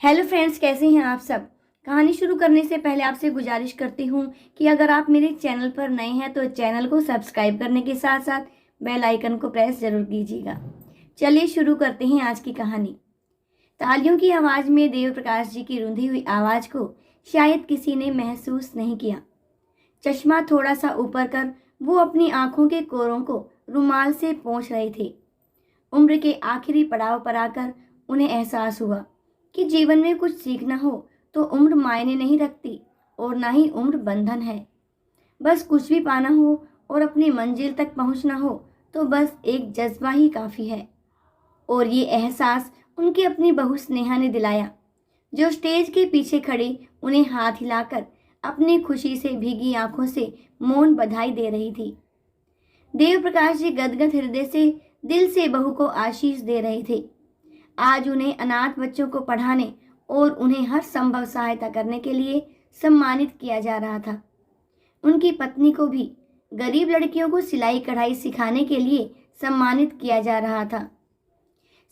Hello friends, कैसे हैं आप सब। कहानी शुरू करने से पहले आपसे गुजारिश करती हूँ कि अगर आप मेरे चैनल पर नए हैं तो चैनल को सब्सक्राइब करने के साथ साथ बेल आइकन को प्रेस जरूर कीजिएगा। चलिए शुरू करते हैं आज की कहानी। तालियों की आवाज़ में देव प्रकाश जी की रूंधी हुई आवाज़ को शायद किसी ने महसूस नहीं किया। चश्मा थोड़ा सा ऊपर कर वो अपनी आंखों के कोरों को रुमाल से पोंछ रहे थे। उम्र के आखिरी पड़ाव पर आकर उन्हें एहसास हुआ कि जीवन में कुछ सीखना हो तो उम्र मायने नहीं रखती और ना ही उम्र बंधन है। बस कुछ भी पाना हो और अपनी मंजिल तक पहुंचना हो तो बस एक जज्बा ही काफ़ी है। और ये एहसास उनकी अपनी बहू स्नेहा ने दिलाया, जो स्टेज के पीछे खड़ी उन्हें हाथ हिलाकर अपनी खुशी से भीगी आंखों से मौन बधाई दे रही थी। देव प्रकाश जी गदगद हृदय से दिल से बहू को आशीष दे रहे थे। आज उन्हें अनाथ बच्चों को पढ़ाने और उन्हें हर संभव सहायता करने के लिए सम्मानित किया जा रहा था। उनकी पत्नी को भी गरीब लड़कियों को सिलाई कढ़ाई सिखाने के लिए सम्मानित किया जा रहा था।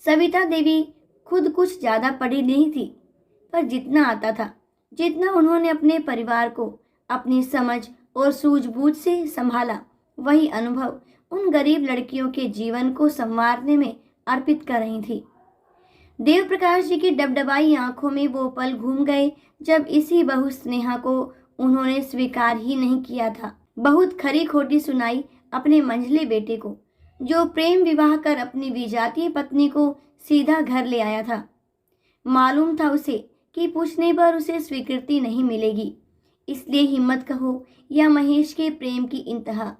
सविता देवी खुद कुछ ज़्यादा पढ़ी नहीं थी, पर जितना आता था, जितना उन्होंने अपने परिवार को अपनी समझ और सूझबूझ से संभाला, वही अनुभव उन गरीब लड़कियों के जीवन को संवारने में अर्पित कर रही थी। देव प्रकाश जी की डबडबाई आंखों में वो पल घूम गए जब इसी बहू स्नेहा को उन्होंने स्वीकार ही नहीं किया था। बहुत खरी खोटी सुनाई अपने मंझले बेटे को, जो प्रेम विवाह कर अपनी विजातीय पत्नी को सीधा घर ले आया था। मालूम था उसे कि पूछने पर उसे स्वीकृति नहीं मिलेगी, इसलिए हिम्मत कहो या महेश के प्रेम की इंतहा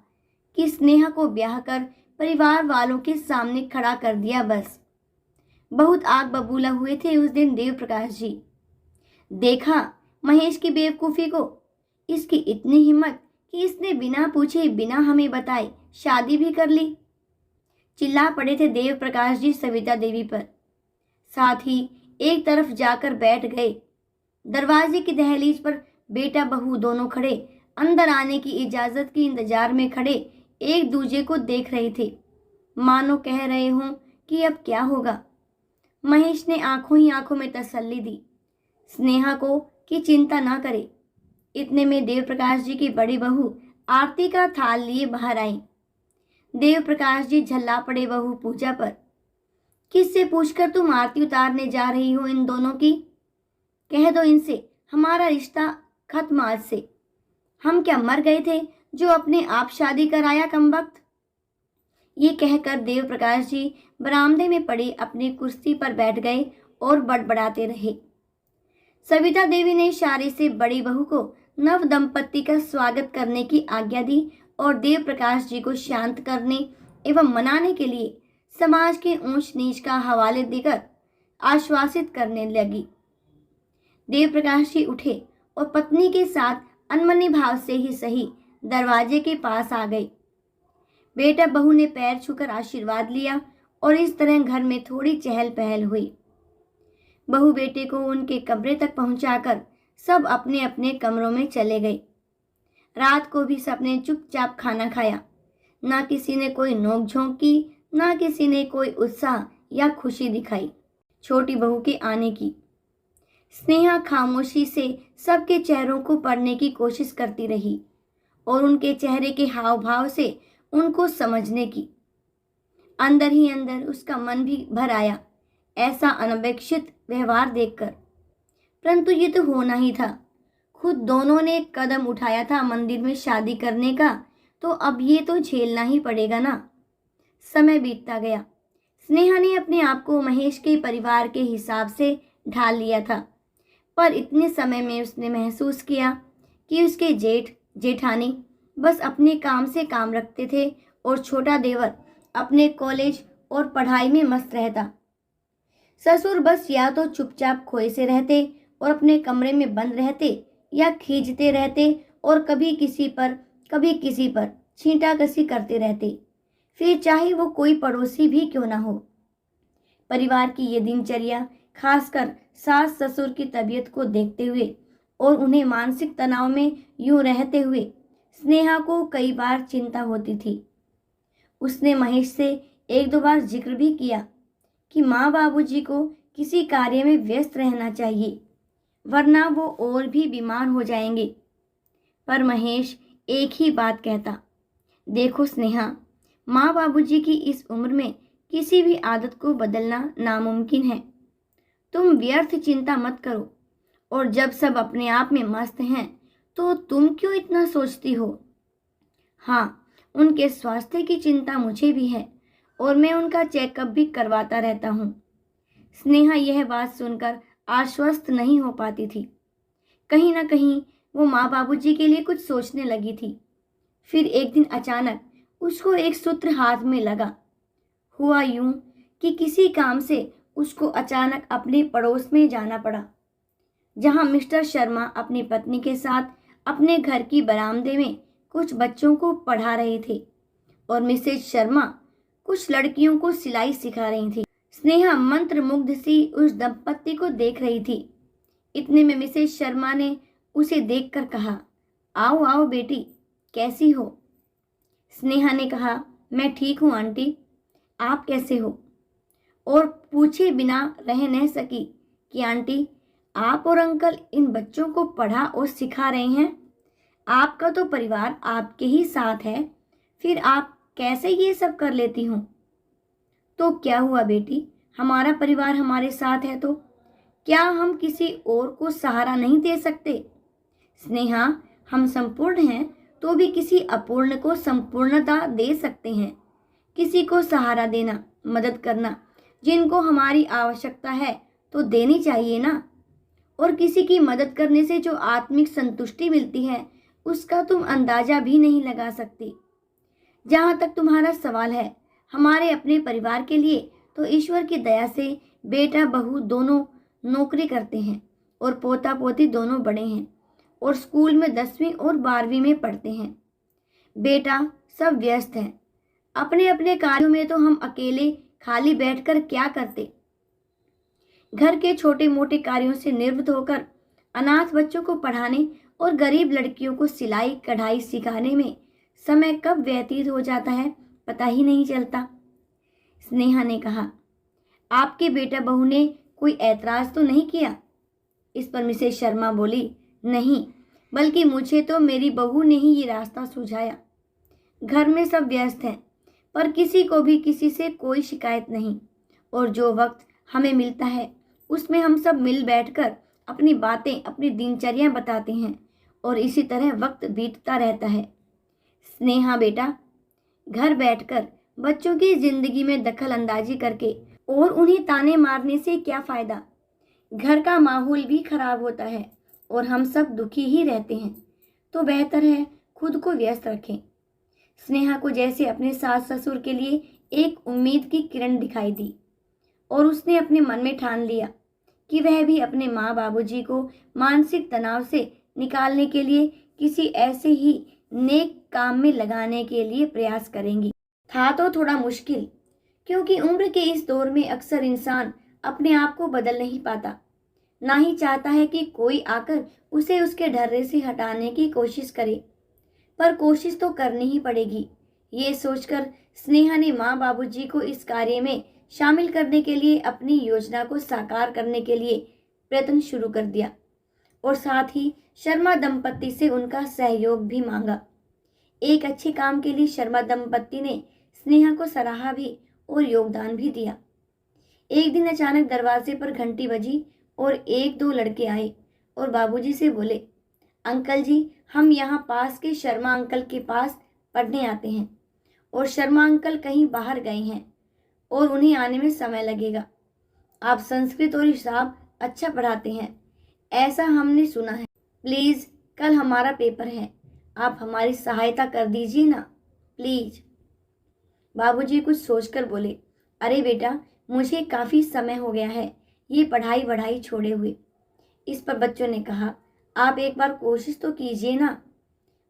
कि स्नेहा को ब्याह कर परिवार वालों के सामने खड़ा कर दिया। बस बहुत आग बबूला हुए थे उस दिन देव प्रकाश जी। देखा महेश की बेवकूफ़ी को, इसकी इतनी हिम्मत कि इसने बिना पूछे बिना हमें बताए शादी भी कर ली। चिल्ला पड़े थे देव प्रकाश जी सविता देवी पर। साथ ही एक तरफ जाकर बैठ गए। दरवाजे की दहलीज पर बेटा बहू दोनों खड़े, अंदर आने की इजाज़त की इंतजार में खड़े एक दूजे को देख रहे थे, मानो कह रहे हों कि अब क्या होगा। महेश ने आंखों ही आंखों में तसल्ली दी स्नेहा को कि चिंता ना करे। इतने में देव प्रकाश जी की बड़ी बहू आरती का थाल लिए बाहर आई। देव प्रकाश जी झल्ला पड़े बहू पूजा पर। किससे पूछकर तुम आरती उतारने जा रही हो इन दोनों की? कह दो इनसे हमारा रिश्ता खत्म आज से। हम क्या मर गए थे जो अपने आप शादी कराया कमबख्त। ये कहकर देव प्रकाश जी बरामदे में पड़े अपनी कुर्सी पर बैठ गए और बड़बड़ाते रहे। सविता देवी ने इशारे से बड़ी बहू को नव दंपत्ति का स्वागत करने की आज्ञा दी और देव प्रकाश जी को शांत करने एवं मनाने के लिए समाज के ऊंच नीच का हवाले देकर आश्वासित करने लगी। देव प्रकाश जी उठे और पत्नी के साथ अनमनी भाव से ही सही दरवाजे के पास आ गए। बेटा बहू ने पैर छूकर आशीर्वाद लिया और इस तरह घर में थोड़ी चहल पहल हुई। बहू बेटे को उनके कमरे तक पहुंचाकर सब अपने अपने कमरों में चले गए। रात को भी सबने चुपचाप खाना खाया। ना किसी ने कोई नोक-झोंक की, ना किसी ने कोई उत्साह या खुशी दिखाई छोटी बहू के आने की। स्नेहा खामोशी से सबके चेहरों को पढ़ने की कोशिश करती रही और उनके चेहरे के हाव भाव से उनको समझने की। अंदर ही अंदर उसका मन भी भर आया ऐसा अनपेक्षित व्यवहार देखकर। परंतु ये तो होना ही था। खुद दोनों ने एक कदम उठाया था मंदिर में शादी करने का, तो अब ये तो झेलना ही पड़ेगा ना। समय बीतता गया। स्नेहा ने अपने आप को महेश के परिवार के हिसाब से ढाल लिया था, पर इतने समय में उसने महसूस किया कि उसके जेठ जेठानी बस अपने काम से काम रखते थे और छोटा देवर अपने कॉलेज और पढ़ाई में मस्त रहता। ससुर बस या तो चुपचाप खोए से रहते और अपने कमरे में बंद रहते या खींचते रहते और कभी किसी पर छींटाकसी करते रहते, फिर चाहे वो कोई पड़ोसी भी क्यों ना हो। परिवार की ये दिनचर्या, खासकर सास ससुर की तबीयत को देखते हुए और उन्हें मानसिक तनाव में यूं रहते हुए स्नेहा को कई बार चिंता होती थी। उसने महेश से एक दो बार जिक्र भी किया कि माँ बाबूजी को किसी कार्य में व्यस्त रहना चाहिए, वरना वो और भी बीमार हो जाएंगे। पर महेश एक ही बात कहता, देखो स्नेहा, माँ बाबूजी की इस उम्र में किसी भी आदत को बदलना नामुमकिन है। तुम व्यर्थ चिंता मत करो, और जब सब अपने आप में मस्त हैं तो तुम क्यों इतना सोचती हो? हाँ, उनके स्वास्थ्य की चिंता मुझे भी है और मैं उनका चेकअप भी करवाता रहता हूँ। स्नेहा यह बात सुनकर आश्वस्त नहीं हो पाती थी। कहीं ना कहीं वो माँ बाबूजी के लिए कुछ सोचने लगी थी। फिर एक दिन अचानक उसको एक सूत्र हाथ में लगा। हुआ यूं कि किसी काम से उसको अचानक अपने पड़ोस में जाना पड़ा, जहां मिस्टर शर्मा अपनी पत्नी के साथ अपने घर की बरामदे में कुछ बच्चों को पढ़ा रहे थे और मिसेज शर्मा कुछ लड़कियों को सिलाई सिखा रही थी। स्नेहा मंत्रमुग्ध सी उस दंपत्ति को देख रही थी। इतने में मिसेज शर्मा ने उसे देखकर कहा, आओ आओ बेटी, कैसी हो? स्नेहा ने कहा, मैं ठीक हूँ आंटी, आप कैसे हो? और पूछे बिना रह न सकी कि आंटी, आप और अंकल इन बच्चों को पढ़ा और सिखा रहे हैं। आपका तो परिवार आपके ही साथ है, फिर आप कैसे ये सब कर लेती हूँ? तो क्या हुआ बेटी, हमारा परिवार हमारे साथ है तो क्या हम किसी और को सहारा नहीं दे सकते? स्नेहा, हम संपूर्ण हैं तो भी किसी अपूर्ण को संपूर्णता दे सकते हैं। किसी को सहारा देना, मदद करना, जिनको हमारी आवश्यकता है तो देनी चाहिए ना। और किसी की मदद करने से जो आत्मिक संतुष्टि मिलती है उसका तुम अंदाजा भी नहीं लगा सकती। जहाँ तक तुम्हारा सवाल है, हमारे अपने परिवार के लिए तो ईश्वर की दया से बेटा बहू दोनों नौकरी करते हैं और पोता पोती दोनों बड़े हैं और स्कूल में 10वीं और 12वीं में पढ़ते हैं। बेटा सब व्यस्त हैं अपने अपने कार्यों में, तो हम अकेले खाली बैठकर क्या करते? घर के छोटे मोटे कार्यों से निवृत्त होकर अनाथ बच्चों को पढ़ाने और गरीब लड़कियों को सिलाई कढ़ाई सिखाने में समय कब व्यतीत हो जाता है पता ही नहीं चलता। स्नेहा ने कहा, आपके बेटा बहू ने कोई ऐतराज तो नहीं किया? इस पर मिसेज शर्मा बोली, नहीं, बल्कि मुझे तो मेरी बहू ने ही ये रास्ता सुझाया। घर में सब व्यस्त हैं, पर किसी को भी किसी से कोई शिकायत नहीं, और जो वक्त हमें मिलता है उसमें हम सब मिल बैठकर अपनी बातें, अपनी दिनचर्या बताते हैं और इसी तरह वक्त बीतता रहता है। स्नेहा बेटा, घर बैठकर बच्चों की जिंदगी में दखल अंदाजी करके और उन्हें ताने मारने से क्या फायदा? घर का माहौल भी खराब होता है और हम सब दुखी ही रहते हैं। तो बेहतर है खुद को व्यस्त रखें। स्नेहा को जैसे अपने सास ससुर के लिए एक उम्मीद की किरण दिखाई दी और उसने अपने मन में ठान लिया कि वह भी अपने माँ बाबूजी को मानसिक तनाव से निकालने के लिए किसी ऐसे ही नेक काम में लगाने के लिए प्रयास करेंगी। था तो थोड़ा मुश्किल, क्योंकि उम्र के इस दौर में अक्सर इंसान अपने आप को बदल नहीं पाता, ना ही चाहता है कि कोई आकर उसे उसके ढर्रे से हटाने की कोशिश करे, पर कोशिश तो करनी ही पड़ेगी। ये सोचकर स्नेहा ने माँ बाबूजी को इस कार्य में शामिल करने के लिए अपनी योजना को साकार करने के लिए प्रयत्न शुरू कर दिया और साथ ही शर्मा दंपत्ति से उनका सहयोग भी मांगा। एक अच्छे काम के लिए शर्मा दंपत्ति ने स्नेहा को सराहा भी और योगदान भी दिया। एक दिन अचानक दरवाजे पर घंटी बजी और 1-2 लड़के आए और बाबूजी से बोले, अंकल जी, हम यहाँ पास के शर्मा अंकल के पास पढ़ने आते हैं और शर्मा अंकल कहीं बाहर गए हैं और उन्हें आने में समय लगेगा। आप संस्कृत और हिसाब अच्छा पढ़ाते हैं, ऐसा हमने सुना है। प्लीज़, कल हमारा पेपर है, आप हमारी सहायता कर दीजिए ना, प्लीज़। बाबूजी कुछ सोचकर बोले, अरे बेटा, मुझे काफ़ी समय हो गया है ये पढ़ाई वढ़ाई छोड़े हुए। इस पर बच्चों ने कहा, आप एक बार कोशिश तो कीजिए ना।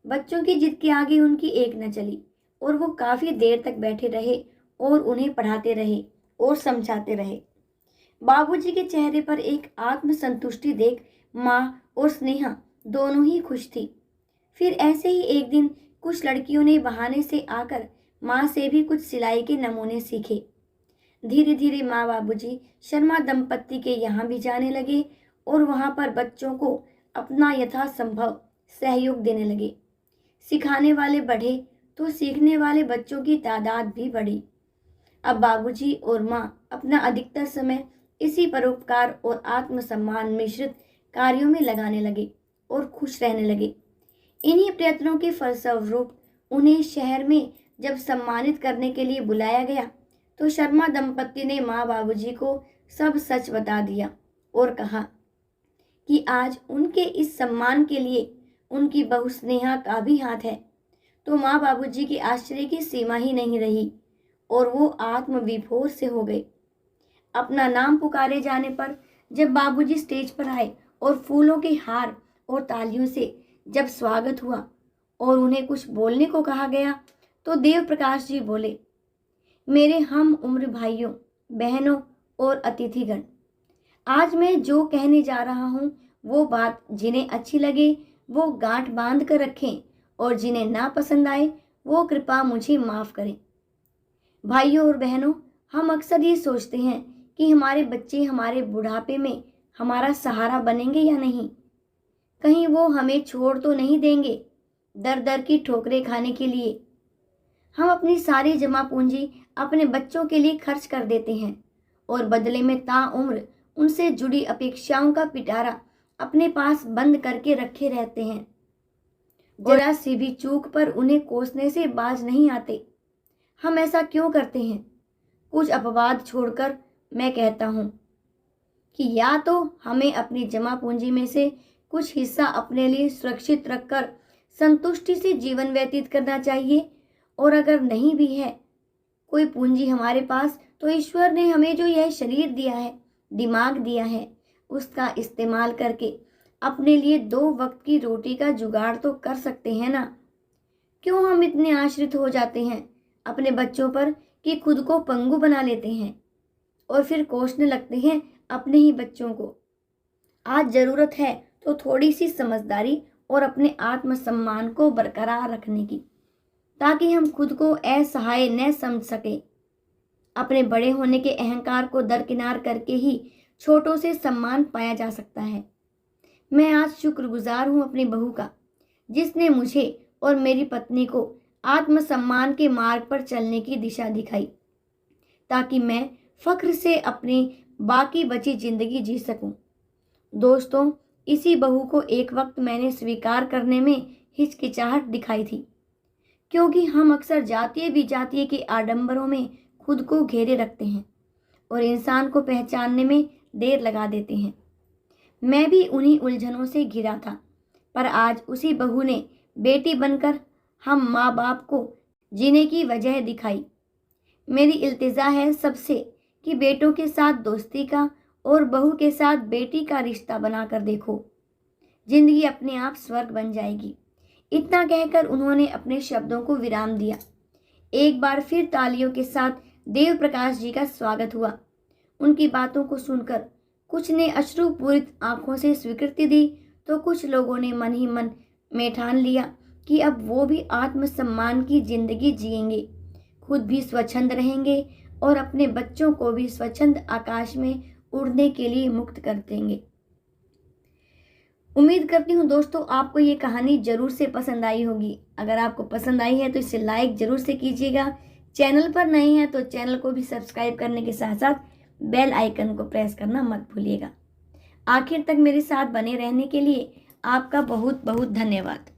बच्चों की जिद के आगे उनकी एक न चली और वो काफ़ी देर तक बैठे रहे और उन्हें पढ़ाते रहे और समझाते रहे। बाबूजी के चेहरे पर एक आत्मसंतुष्टि देख माँ और स्नेहा दोनों ही खुश थी। फिर ऐसे ही एक दिन कुछ लड़कियों ने बहाने से आकर माँ से भी कुछ सिलाई के नमूने सीखे। धीरे धीरे माँ बाबूजी शर्मा दंपत्ति के यहाँ भी जाने लगे और वहाँ पर बच्चों को अपना यथासंभव सहयोग देने लगे। सिखाने वाले बढ़े तो सीखने वाले बच्चों की तादाद भी बढ़ी। अब बाबूजी और माँ अपना अधिकतर समय इसी परोपकार और आत्मसम्मान मिश्रित कार्यों में लगाने लगे और खुश रहने लगे। इन्हीं प्रयत्नों के फलस्वरूप उन्हें शहर में जब सम्मानित करने के लिए बुलाया गया तो शर्मा दंपत्ति ने माँ बाबूजी को सब सच बता दिया और कहा कि आज उनके इस सम्मान के लिए उनकी बहू स्नेहा का भी हाथ है। तो माँ बाबूजी की आश्चर्य की सीमा ही नहीं रही और वो आत्मविभोर से हो गए। अपना नाम पुकारे जाने पर जब बाबूजी स्टेज पर आए और फूलों के हार और तालियों से जब स्वागत हुआ और उन्हें कुछ बोलने को कहा गया तो देव प्रकाश जी बोले, मेरे हम उम्र भाइयों बहनों और अतिथिगण, आज मैं जो कहने जा रहा हूँ वो बात जिन्हें अच्छी लगे वो गांठ बांध कर रखें और जिन्हें ना पसंद आए वो कृपा मुझे माफ़ करें। भाइयों और बहनों, हम अक्सर ये सोचते हैं कि हमारे बच्चे हमारे बुढ़ापे में हमारा सहारा बनेंगे या नहीं, कहीं वो हमें छोड़ तो नहीं देंगे दर दर की ठोकरें खाने के लिए। हम अपनी सारी जमा पूंजी अपने बच्चों के लिए खर्च कर देते हैं और बदले में ताउम्र उनसे जुड़ी अपेक्षाओं का पिटारा अपने पास बंद करके रखे रहते हैं। जरा सी भी चूक पर उन्हें कोसने से बाज नहीं आते। हम ऐसा क्यों करते हैं? कुछ अपवाद छोड़कर मैं कहता हूँ कि या तो हमें अपनी जमा पूंजी में से कुछ हिस्सा अपने लिए सुरक्षित रखकर संतुष्टि से जीवन व्यतीत करना चाहिए, और अगर नहीं भी है कोई पूंजी हमारे पास तो ईश्वर ने हमें जो यह शरीर दिया है, दिमाग दिया है, उसका इस्तेमाल करके अपने लिए 2 वक्त की रोटी का जुगाड़ तो कर सकते हैं ना। क्यों हम इतने आश्रित हो जाते हैं अपने बच्चों पर कि खुद को पंगु बना लेते हैं और फिर कोसने लगते हैं अपने ही बच्चों को। आज ज़रूरत है तो थोड़ी सी समझदारी और अपने आत्मसम्मान को बरकरार रखने की, ताकि हम खुद को असहाय न समझ सके। अपने बड़े होने के अहंकार को दरकिनार करके ही छोटों से सम्मान पाया जा सकता है। मैं आज शुक्रगुजार हूँ अपनी बहू का, जिसने मुझे और मेरी पत्नी को आत्मसम्मान के मार्ग पर चलने की दिशा दिखाई, ताकि मैं फख्र से अपनी बाकी बची जिंदगी जी सकूं। दोस्तों, इसी बहू को एक वक्त मैंने स्वीकार करने में हिचकिचाहट दिखाई थी, क्योंकि हम अक्सर जातीय विजातीय के आडंबरों में खुद को घेरे रखते हैं और इंसान को पहचानने में देर लगा देते हैं। मैं भी उन्हीं उलझनों से घिरा था, पर आज उसी बहू ने बेटी बनकर हम माँ बाप को जीने की वजह दिखाई। मेरी इल्तिजा है सबसे कि बेटों के साथ दोस्ती का और बहू के साथ बेटी का रिश्ता बनाकर देखो, जिंदगी अपने आप स्वर्ग बन जाएगी। इतना कहकर उन्होंने अपने शब्दों को विराम दिया। एक बार फिर तालियों के साथ देव प्रकाश जी का स्वागत हुआ। उनकी बातों को सुनकर कुछ ने अश्रुपूरित आंखों से स्वीकृति दी, तो कुछ लोगों ने मन ही मन में ठान लिया कि अब वो भी आत्मसम्मान की जिंदगी जिएंगे, खुद भी स्वच्छंद रहेंगे और अपने बच्चों को भी स्वच्छंद आकाश में उड़ने के लिए मुक्त कर देंगे। उम्मीद करती हूँ दोस्तों आपको ये कहानी जरूर से पसंद आई होगी। अगर आपको पसंद आई है तो इसे लाइक जरूर से कीजिएगा। चैनल पर नए हैं तो चैनल को भी सब्सक्राइब करने के साथ साथ बेल आइकन को प्रेस करना मत भूलिएगा। आखिर तक मेरे साथ बने रहने के लिए आपका बहुत बहुत धन्यवाद।